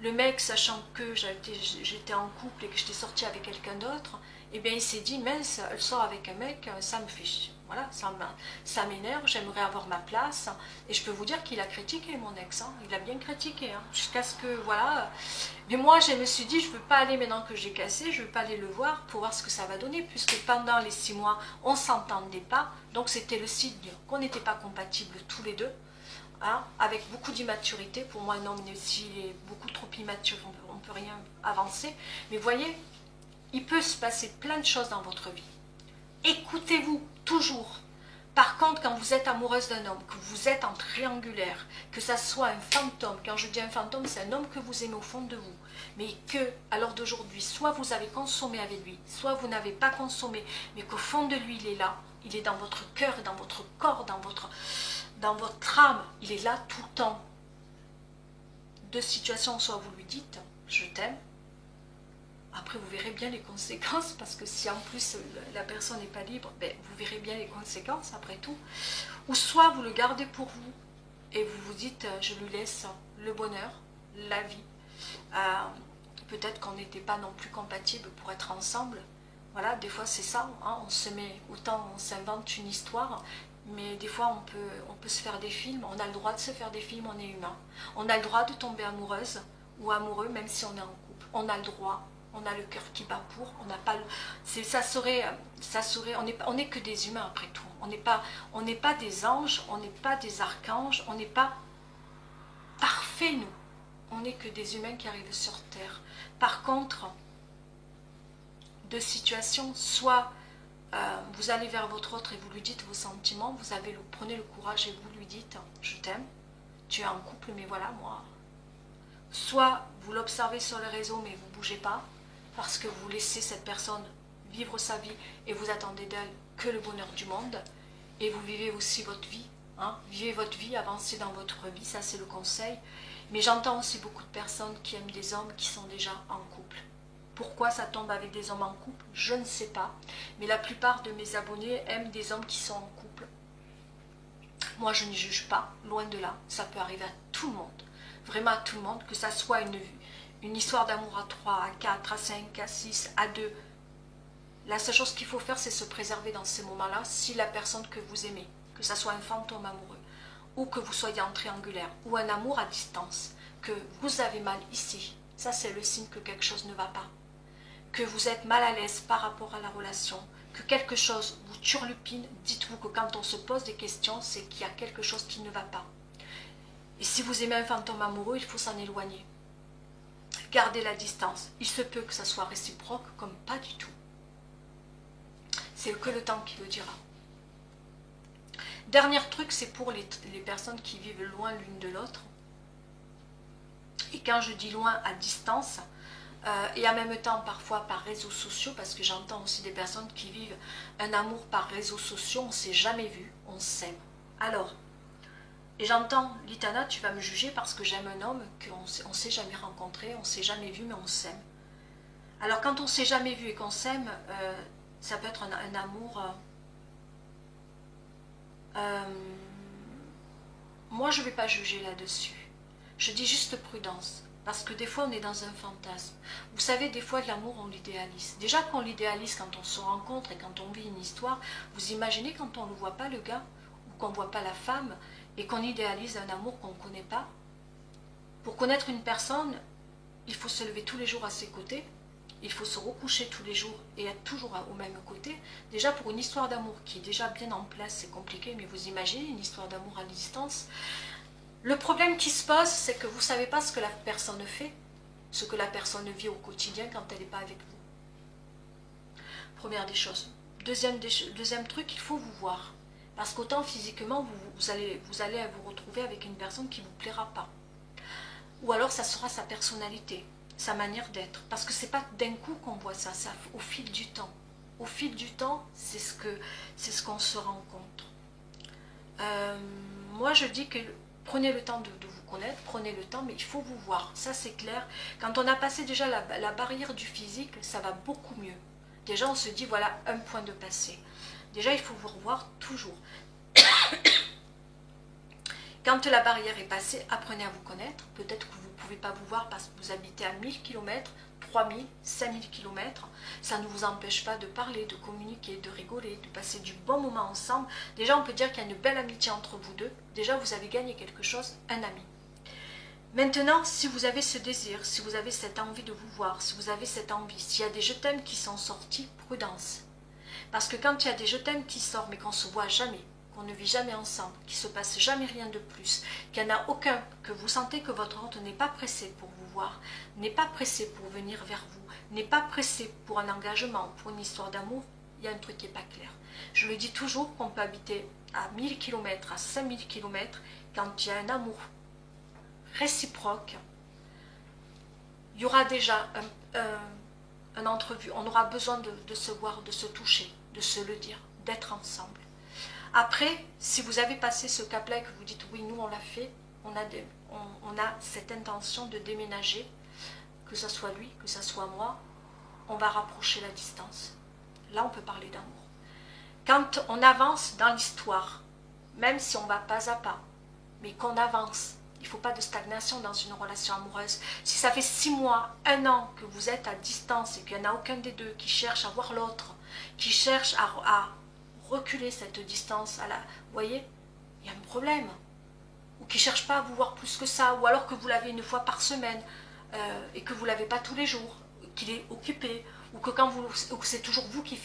Le mec, sachant que j'étais en couple et que j'étais sortie avec quelqu'un d'autre, eh bien il s'est dit, mince, elle sort avec un mec, ça me fait chier. Voilà, ça m'énerve, j'aimerais avoir ma place. Et je peux vous dire qu'il a critiqué mon ex, hein. Il a bien critiqué, hein, jusqu'à ce que, voilà. Mais moi, je me suis dit, je ne veux pas aller maintenant que j'ai cassé, je ne veux pas aller le voir pour voir ce que ça va donner, puisque pendant les 6 mois, on ne s'entendait pas. Donc c'était le signe qu'on n'était pas compatibles tous les deux. Hein, avec beaucoup d'immaturité. Pour moi, un homme, s'il est beaucoup trop immature, on ne peut rien avancer. Mais voyez, il peut se passer plein de choses dans votre vie. Écoutez-vous toujours. Par contre, quand vous êtes amoureuse d'un homme, que vous êtes en triangulaire, que ça soit un fantôme, quand je dis un fantôme, c'est un homme que vous aimez au fond de vous, mais que, à l'heure d'aujourd'hui, soit vous avez consommé avec lui, soit vous n'avez pas consommé, mais qu'au fond de lui, il est là, il est dans votre cœur, dans votre corps, dans votre âme, il est là tout le temps. Deux situations, soit vous lui dites « je t'aime », après vous verrez bien les conséquences, parce que si en plus la personne n'est pas libre, ben, vous verrez bien les conséquences après tout. Ou soit vous le gardez pour vous, et vous vous dites « je lui laisse le bonheur, la vie ». Peut-être qu'on n'était pas non plus compatibles pour être ensemble. Voilà, des fois c'est ça, hein, on se met, autant on s'invente une histoire, mais des fois on peut se faire des films, on a le droit de se faire des films, on est humain. On a le droit de tomber amoureuse ou amoureux même si on est en couple. On a le droit, on a le cœur qui bat pour, on n'a pas le... ça serait, on n'est que des humains après tout. On n'est pas des anges, on n'est pas des archanges, on n'est pas parfaits nous. On n'est que des humains qui arrivent sur Terre. Par contre, deux situations, soit vous allez vers votre autre et vous lui dites vos sentiments, prenez le courage et vous lui dites « je t'aime, tu es en couple mais voilà moi ». Soit vous l'observez sur les réseaux mais vous ne bougez pas parce que vous laissez cette personne vivre sa vie et vous attendez d'elle que le bonheur du monde et vous vivez aussi votre vie, hein, vivez votre vie, avancez dans votre vie, ça c'est le conseil. Mais j'entends aussi beaucoup de personnes qui aiment des hommes qui sont déjà en couple. Pourquoi ça tombe avec des hommes en couple? Je ne sais pas. Mais la plupart de mes abonnés aiment des hommes qui sont en couple. Moi, je ne juge pas, loin de là. Ça peut arriver à tout le monde. Vraiment à tout le monde. Que ça soit une histoire d'amour à 3, à 4, à 5, à 6, à 2. La seule chose qu'il faut faire, c'est se préserver dans ces moments-là. Si la personne que vous aimez, que ça soit un fantôme amoureux, ou que vous soyez en triangulaire, ou un amour à distance, que vous avez mal ici, ça c'est le signe que quelque chose ne va pas. Que vous êtes mal à l'aise par rapport à la relation, que quelque chose vous turlupine, dites-vous que quand on se pose des questions, c'est qu'il y a quelque chose qui ne va pas. Et si vous aimez un fantôme amoureux, il faut s'en éloigner. Gardez la distance. Il se peut que ça soit réciproque, comme pas du tout. C'est que le temps qui le dira. Dernier truc, c'est pour les personnes qui vivent loin l'une de l'autre. Et quand je dis loin, à distance, et en même temps parfois par réseaux sociaux, parce que j'entends aussi des personnes qui vivent un amour par réseaux sociaux, on ne s'est jamais vu, on s'aime. Alors, et j'entends, Litana, tu vas me juger parce que j'aime un homme qu'on ne s'est jamais rencontré, on ne s'est jamais vu, mais on s'aime. Alors quand on ne s'est jamais vu et qu'on s'aime, ça peut être un amour... moi je ne vais pas juger là-dessus. Je dis juste prudence. Parce que des fois, on est dans un fantasme. Vous savez, des fois, l'amour, on l'idéalise. Déjà qu'on l'idéalise quand on se rencontre et quand on vit une histoire, vous imaginez quand on ne voit pas le gars ou qu'on ne voit pas la femme et qu'on idéalise un amour qu'on ne connaît pas. Pour connaître une personne, il faut se lever tous les jours à ses côtés, il faut se recoucher tous les jours et être toujours au même côté. Déjà, pour une histoire d'amour qui est déjà bien en place, c'est compliqué, mais vous imaginez une histoire d'amour à distance. Le problème qui se pose, c'est que vous ne savez pas ce que la personne fait, ce que la personne vit au quotidien quand elle n'est pas avec vous. Première des choses. Deuxième truc, il faut vous voir. Parce qu'autant physiquement, vous allez vous retrouver avec une personne qui ne vous plaira pas. Ou alors ça sera sa personnalité, sa manière d'être. Parce que c'est pas d'un coup qu'on voit ça, ça au fil du temps. Au fil du temps, c'est ce qu'on se rend compte. Moi je dis que prenez le temps de vous connaître, prenez le temps, mais il faut vous voir, ça c'est clair. Quand on a passé déjà la barrière du physique, ça va beaucoup mieux. Déjà on se dit voilà un point de passé. Déjà il faut vous revoir toujours. Quand la barrière est passée, apprenez à vous connaître. Peut-être que vous ne pouvez pas vous voir parce que vous habitez à 1000 km, 3000, 5000 km. Ça ne vous empêche pas de parler, de communiquer, de rigoler, de passer du bon moment ensemble. Déjà, on peut dire qu'il y a une belle amitié entre vous deux. Déjà, vous avez gagné quelque chose, un ami. Maintenant, si vous avez ce désir, si vous avez cette envie de vous voir, si vous avez cette envie, s'il y a des je t'aime qui sont sortis, prudence. Parce que quand il y a des je t'aime qui sortent mais qu'on ne se voit jamais, qu'on ne vit jamais ensemble, qu'il ne se passe jamais rien de plus, qu'il n'y en a aucun, que vous sentez que votre hôte n'est pas pressé pour vous voir, n'est pas pressé pour venir vers vous, n'est pas pressé pour un engagement, pour une histoire d'amour, il y a un truc qui n'est pas clair. Je le dis toujours qu'on peut habiter à 1000 km, à 5000 km, quand il y a un amour réciproque, il y aura déjà un entrevue, on aura besoin de se voir, de se toucher, de se le dire, d'être ensemble. Après, si vous avez passé ce cap-là et que vous dites oui, nous on l'a fait, on a cette intention de déménager, que ce soit lui, que ce soit moi, on va rapprocher la distance. Là, on peut parler d'amour. Quand on avance dans l'histoire, même si on va pas à pas, mais qu'on avance, il ne faut pas de stagnation dans une relation amoureuse. Si ça fait 6 mois, 1 an que vous êtes à distance et qu'il n'y en a aucun des deux qui cherche à voir l'autre, qui cherche à reculer cette distance, vous voyez, il y a un problème. Ou qui ne cherche pas à vous voir plus que ça, ou alors que vous l'avez une fois par semaine et que vous ne l'avez pas tous les jours, qu'il est occupé, ou que c'est toujours vous qui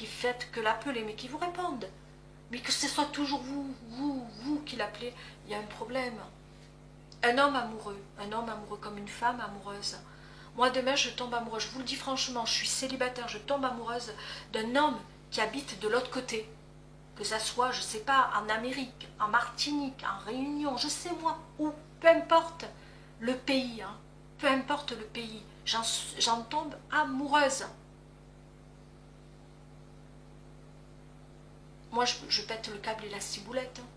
faites que l'appeler, mais qui vous répondent. Mais que ce soit toujours vous qui l'appelez, il y a un problème. Un homme amoureux comme une femme amoureuse. Moi demain je tombe amoureuse, je vous le dis franchement, je suis célibataire, je tombe amoureuse d'un homme qui habite de l'autre côté. Que ça soit, je sais pas, en Amérique, en Martinique, en Réunion, je sais moi, où, peu importe le pays, hein, peu importe le pays, j'en tombe amoureuse. Moi je pète le câble et la ciboulette. Hein.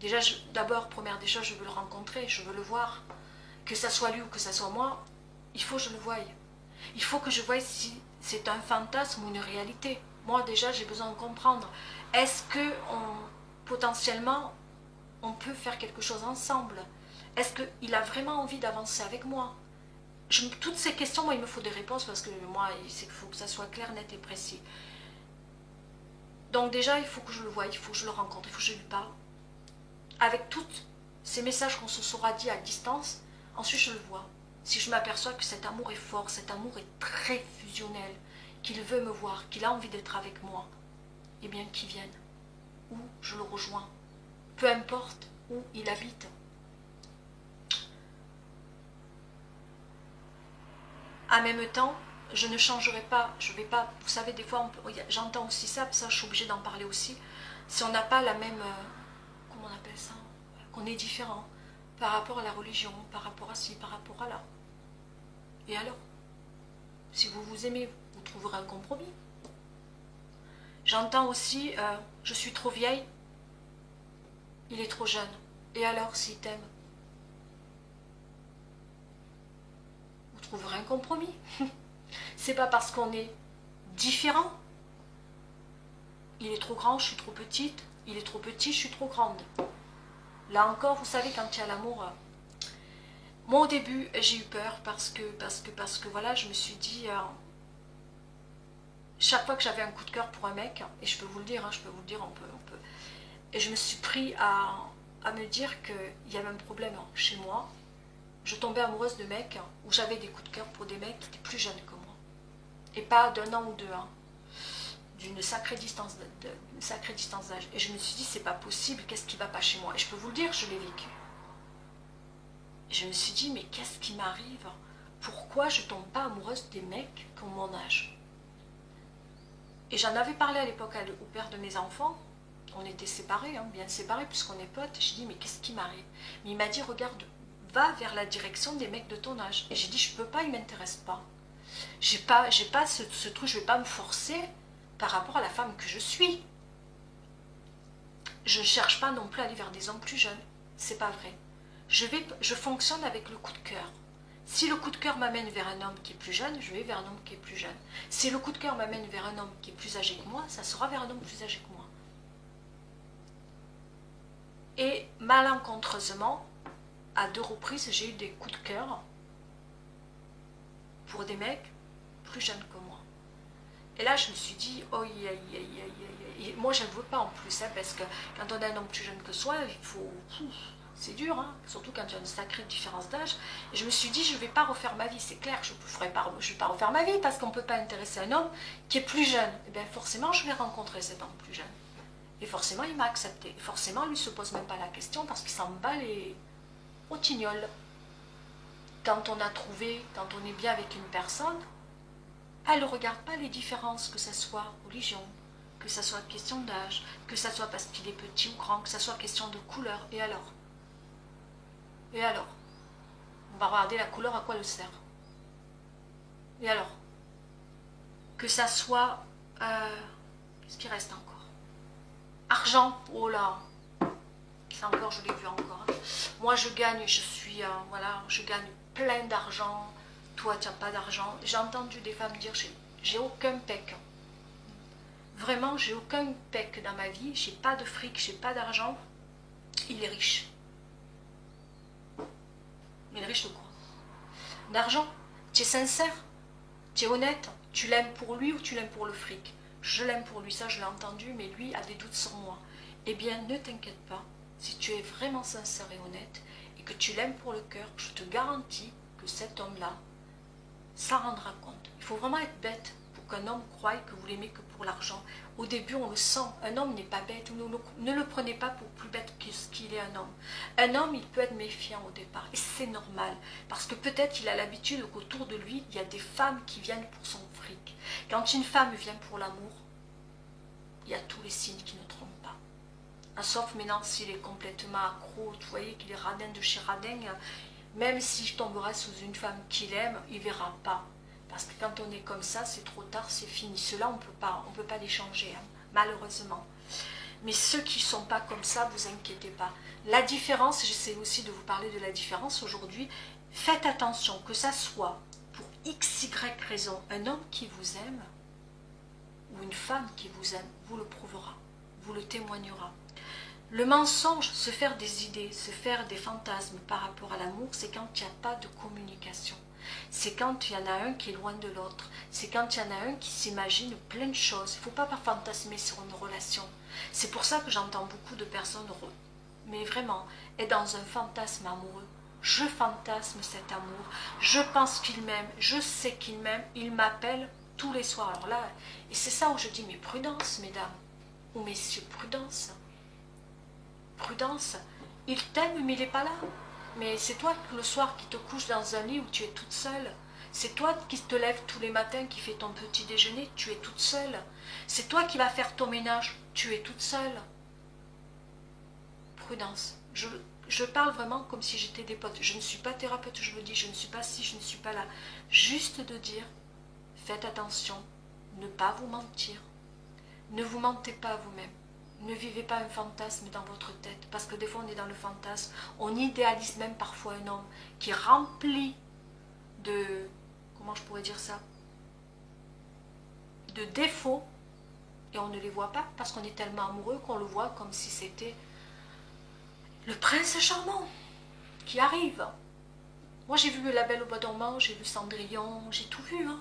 Déjà, d'abord, première des choses, je veux le rencontrer, je veux le voir. Que ça soit lui ou que ça soit moi, il faut que je le voie. Il faut que je voie si c'est un fantasme ou une réalité. Moi, déjà, j'ai besoin de comprendre. Est-ce que potentiellement, on peut faire quelque chose ensemble? Est-ce qu'il a vraiment envie d'avancer avec moi? Toutes ces questions, moi, il me faut des réponses parce que moi, il faut que ça soit clair, net et précis. Donc déjà, il faut que je le voie, il faut que je le rencontre, il faut que je lui parle. Avec tous ces messages qu'on se sera dit à distance, ensuite je le vois. Si je m'aperçois que cet amour est fort, cet amour est très fusionnel, qu'il veut me voir, qu'il a envie d'être avec moi, eh bien qu'il vienne. Ou je le rejoins. Peu importe où il habite. En même temps, je ne changerai pas, je vais pas, vous savez, des fois, j'entends aussi ça je suis obligée d'en parler aussi. Si on n'a pas la même... comment on appelle ça, qu'on est différent par rapport à la religion, par rapport à ci, par rapport à là. Et alors, si vous vous aimez, vous trouverez un compromis. J'entends aussi, je suis trop vieille, il est trop jeune. Et alors, s'il t'aime, vous trouverez un compromis. C'est pas parce qu'on est différent. Il est trop grand, je suis trop petite. Il est trop petit, je suis trop grande. Là encore, vous savez, quand il y a l'amour, moi au début j'ai eu peur parce que voilà, je me suis dit, chaque fois que j'avais un coup de cœur pour un mec, et je peux vous le dire, on peut, et je me suis pris à me dire qu'il y avait un problème chez moi. Je tombais amoureuse de mecs où j'avais des coups de cœur pour des mecs qui étaient plus jeunes que moi. Et pas d'un an ou deux, hein, d'une sacrée distance d'âge. Et je me suis dit, c'est pas possible, qu'est-ce qui va pas chez moi? Et je peux vous le dire, je l'ai vécu. Et je me suis dit, mais qu'est-ce qui m'arrive? Pourquoi je tombe pas amoureuse des mecs qui ont mon âge? Et j'en avais parlé à l'époque au père de mes enfants, On était séparés, hein, bien séparés, puisqu'on est potes. J'ai dit, mais qu'est-ce qui m'arrive? Mais il m'a dit, regarde, va vers la direction des mecs de ton âge. Et j'ai dit, je peux pas, ils m'intéressent pas. J'ai pas ce truc, je vais pas me forcer par rapport à la femme que je suis. Je ne cherche pas non plus à aller vers des hommes plus jeunes. C'est pas vrai. Je fonctionne avec le coup de cœur. Si le coup de cœur m'amène vers un homme qui est plus jeune, je vais vers un homme qui est plus jeune. Si le coup de cœur m'amène vers un homme qui est plus âgé que moi, ça sera vers un homme plus âgé que moi. Et malencontreusement, à 2 reprises, j'ai eu des coups de cœur pour des mecs plus jeunes que moi. Et là, je me suis dit, oh, moi, je ne veux pas en plus, hein, parce que quand on a un homme plus jeune que soi, il faut... C'est dur, hein, surtout quand il y a une sacrée différence d'âge. Et je me suis dit, je ne vais pas refaire ma vie. C'est clair que je ne vais pas refaire ma vie, parce qu'on ne peut pas intéresser un homme qui est plus jeune. Et bien forcément, je vais rencontrer cet homme plus jeune. Et forcément, il m'a accepté. Et forcément, lui ne se pose même pas la question, parce qu'il s'en bat les rottignoles. Quand on a trouvé, quand on est bien avec une personne, elle ne regarde pas les différences, que ce soit religion, que ce soit question d'âge, que ce soit parce qu'il est petit ou grand, que ce soit question de couleur. Et alors? Et alors? On va regarder la couleur, à quoi elle sert. Et alors? Que ça soit... qu'est-ce qui reste encore? Argent, oh là, ça encore, je l'ai vu encore. Hein. Moi, je gagne, je suis... voilà, je gagne plein d'argent. Toi, tu n'as pas d'argent. J'ai entendu des femmes dire, j'ai aucun pec. Vraiment, j'ai aucun pec dans ma vie. J'ai pas de fric, j'ai pas d'argent. Il est riche. Mais il est riche de quoi? D'argent. Tu es sincère? Tu es honnête? Tu l'aimes pour lui ou tu l'aimes pour le fric? Je l'aime pour lui, ça je l'ai entendu, mais lui a des doutes sur moi. Eh bien, ne t'inquiète pas. Si tu es vraiment sincère et honnête et que tu l'aimes pour le cœur, je te garantis que cet homme-là s'en rendra compte. Il faut vraiment être bête pour qu'un homme croie que vous l'aimez que pour l'argent. Au début, on le sent. Un homme n'est pas bête. Ne le prenez pas pour plus bête que ce qu'il est un homme. Un homme, il peut être méfiant au départ. Et c'est normal. Parce que peut-être il a l'habitude qu'autour de lui, il y a des femmes qui viennent pour son fric. Quand une femme vient pour l'amour, il y a tous les signes qui ne trompent pas. Sauf maintenant s'il est complètement accro, vous voyez qu'il est radin de chez radin, même si je tomberai sous une femme qu'il aime, il ne verra pas. Parce que quand on est comme ça, c'est trop tard, c'est fini. Ceux-là, on ne peut pas les changer, hein, malheureusement. Mais ceux qui ne sont pas comme ça, vous inquiétez pas. La différence, j'essaie aussi de vous parler de la différence aujourd'hui, faites attention que ça soit pour x, y raison, un homme qui vous aime ou une femme qui vous aime, vous le prouvera, vous le témoignera. Le mensonge, se faire des idées, se faire des fantasmes par rapport à l'amour, c'est quand il n'y a pas de communication. C'est quand il y en a un qui est loin de l'autre. C'est quand il y en a un qui s'imagine plein de choses. Il ne faut pas fantasmer sur une relation. C'est pour ça que j'entends beaucoup de personnes heureuses. Mais vraiment, être dans un fantasme amoureux. Je fantasme cet amour. Je pense qu'il m'aime. Je sais qu'il m'aime. Il m'appelle tous les soirs. Alors là, et c'est ça où je dis, mais prudence, mesdames. Ou messieurs, prudence. Prudence. Il t'aime, mais il n'est pas là. Mais c'est toi le soir qui te couches dans un lit où tu es toute seule. C'est toi qui te lèves tous les matins, qui fais ton petit déjeuner, tu es toute seule. C'est toi qui vas faire ton ménage, tu es toute seule. Prudence. Je parle vraiment comme si j'étais des potes. Je ne suis pas thérapeute, je le dis, je ne suis pas ci, je ne suis pas là. Juste de dire, faites attention, ne pas vous mentir. Ne vous mentez pas à vous-même. Ne vivez pas un fantasme dans votre tête, parce que des fois on est dans le fantasme, on idéalise même parfois un homme qui est rempli de, comment je pourrais dire ça, de défauts, et on ne les voit pas, parce qu'on est tellement amoureux qu'on le voit comme si c'était le prince charmant qui arrive. Moi j'ai vu La Belle au bois dormant, j'ai vu Cendrillon, j'ai tout vu, hein.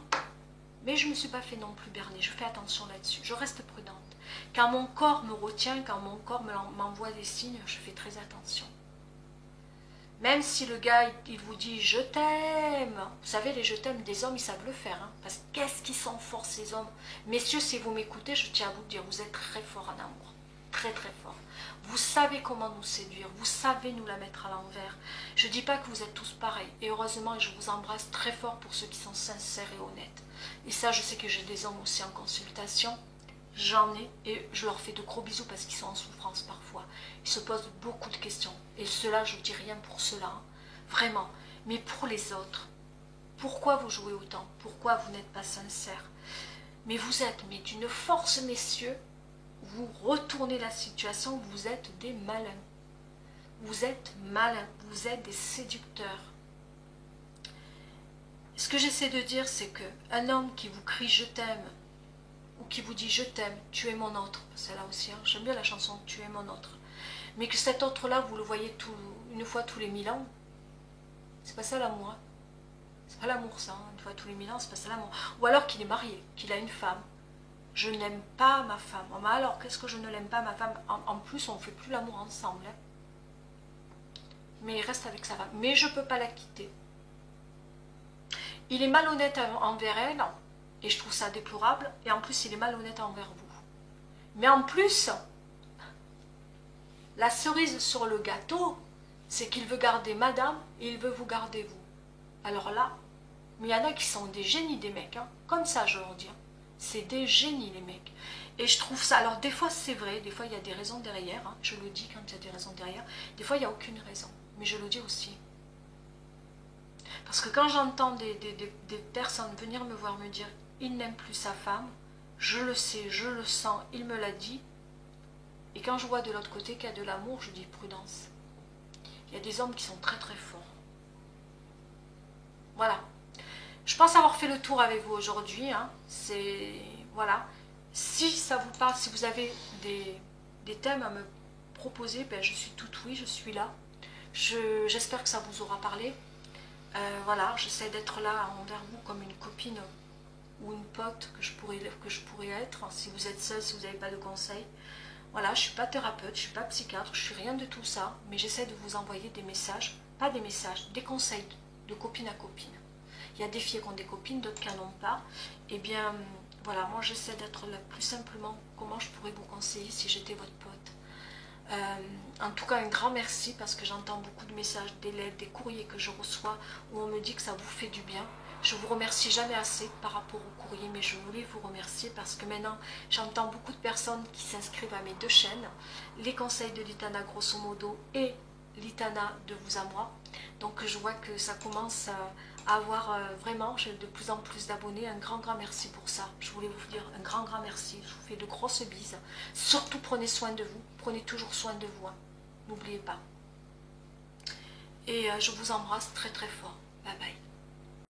Mais je ne me suis pas fait non plus berner, je fais attention là-dessus, je reste prudente. Quand mon corps me retient, quand mon corps m'envoie des signes, je fais très attention. Même si le gars, il vous dit « je t'aime », vous savez, les « je t'aime » des hommes, ils savent le faire. Hein, parce qu'est-ce qu'ils sont forts, ces hommes. Messieurs, si vous m'écoutez, je tiens à vous le dire, vous êtes très forts en amour. Très, très forts. Vous savez comment nous séduire, vous savez nous la mettre à l'envers. Je ne dis pas que vous êtes tous pareils. Et heureusement, je vous embrasse très fort pour ceux qui sont sincères et honnêtes. Et ça, je sais que j'ai des hommes aussi en consultation. j'en ai, et je leur fais de gros bisous parce qu'ils sont en souffrance parfois. Ils se posent beaucoup de questions. Et cela, je ne dis rien pour cela, hein, vraiment. Mais pour les autres, pourquoi vous jouez autant? Pourquoi vous n'êtes pas sincères? Mais vous êtes, mais d'une force, messieurs, vous retournez la situation, vous êtes des malins. Vous êtes malins, vous êtes des séducteurs. Ce que j'essaie de dire, c'est que un homme qui vous crie « je t'aime » ou qui vous dit « je t'aime, tu es mon autre », c'est là aussi, hein, j'aime bien la chanson « tu es mon autre », mais que cet autre-là, vous le voyez une fois tous les 1000 ans, c'est pas ça l'amour. Hein. C'est pas l'amour ça, hein. Une fois tous les 1000 ans, c'est pas ça l'amour. Ou alors qu'il est marié, qu'il a une femme. Je n'aime pas ma femme. Oh, mais alors, qu'est-ce que je ne l'aime pas ma femme? En plus, on ne fait plus l'amour ensemble. Hein. Mais il reste avec sa femme. Mais je ne peux pas la quitter. Il est malhonnête envers elle, et je trouve ça déplorable, et en plus il est malhonnête envers vous. Mais en plus, la cerise sur le gâteau, c'est qu'il veut garder madame, et il veut vous garder vous. Alors là, mais il y en a qui sont des génies des mecs, hein. Comme ça je leur dis, hein. C'est des génies les mecs. Et je trouve ça, alors des fois c'est vrai, des fois il y a des raisons derrière, hein. Je le dis quand il y a des raisons derrière, des fois il n'y a aucune raison, mais je le dis aussi. Parce que quand j'entends des personnes venir me voir me dire « il n'aime plus sa femme », je le sais, je le sens, il me l'a dit. Et quand je vois de l'autre côté qu'il y a de l'amour, je dis « prudence ». Il y a des hommes qui sont très très forts. Voilà. Je pense avoir fait le tour avec vous aujourd'hui. Hein. C'est... Voilà. Si ça vous parle, si vous avez des thèmes à me proposer, ben je suis toute oui, je suis là. J'espère que ça vous aura parlé. Voilà, j'essaie d'être là envers vous comme une copine ou une pote que je pourrais être, si vous êtes seul, si vous n'avez pas de conseils. Voilà, je ne suis pas thérapeute, je ne suis pas psychiatre, je ne suis rien de tout ça, mais j'essaie de vous envoyer des messages, pas des messages, des conseils de copine à copine. Il y a des filles qui ont des copines, d'autres qui n'en ont pas. Eh bien, voilà, moi j'essaie d'être là plus simplement comment je pourrais vous conseiller si j'étais votre pote. En tout cas, un grand merci parce que j'entends beaucoup de messages, des lettres, des courriers que je reçois où on me dit que ça vous fait du bien. Je vous remercie jamais assez par rapport au courrier, mais je voulais vous remercier parce que maintenant, j'entends beaucoup de personnes qui s'inscrivent à mes deux chaînes, les conseils de Litana grosso modo et Litana de vous à moi. Donc je vois que ça commence à avoir vraiment, j'ai de plus en plus d'abonnés. Un grand merci pour ça. Je voulais vous dire un grand merci. Je vous fais de grosses bises. Surtout prenez soin de vous. Prenez toujours soin de vous. Hein. N'oubliez pas. Et je vous embrasse très très fort. Bye bye.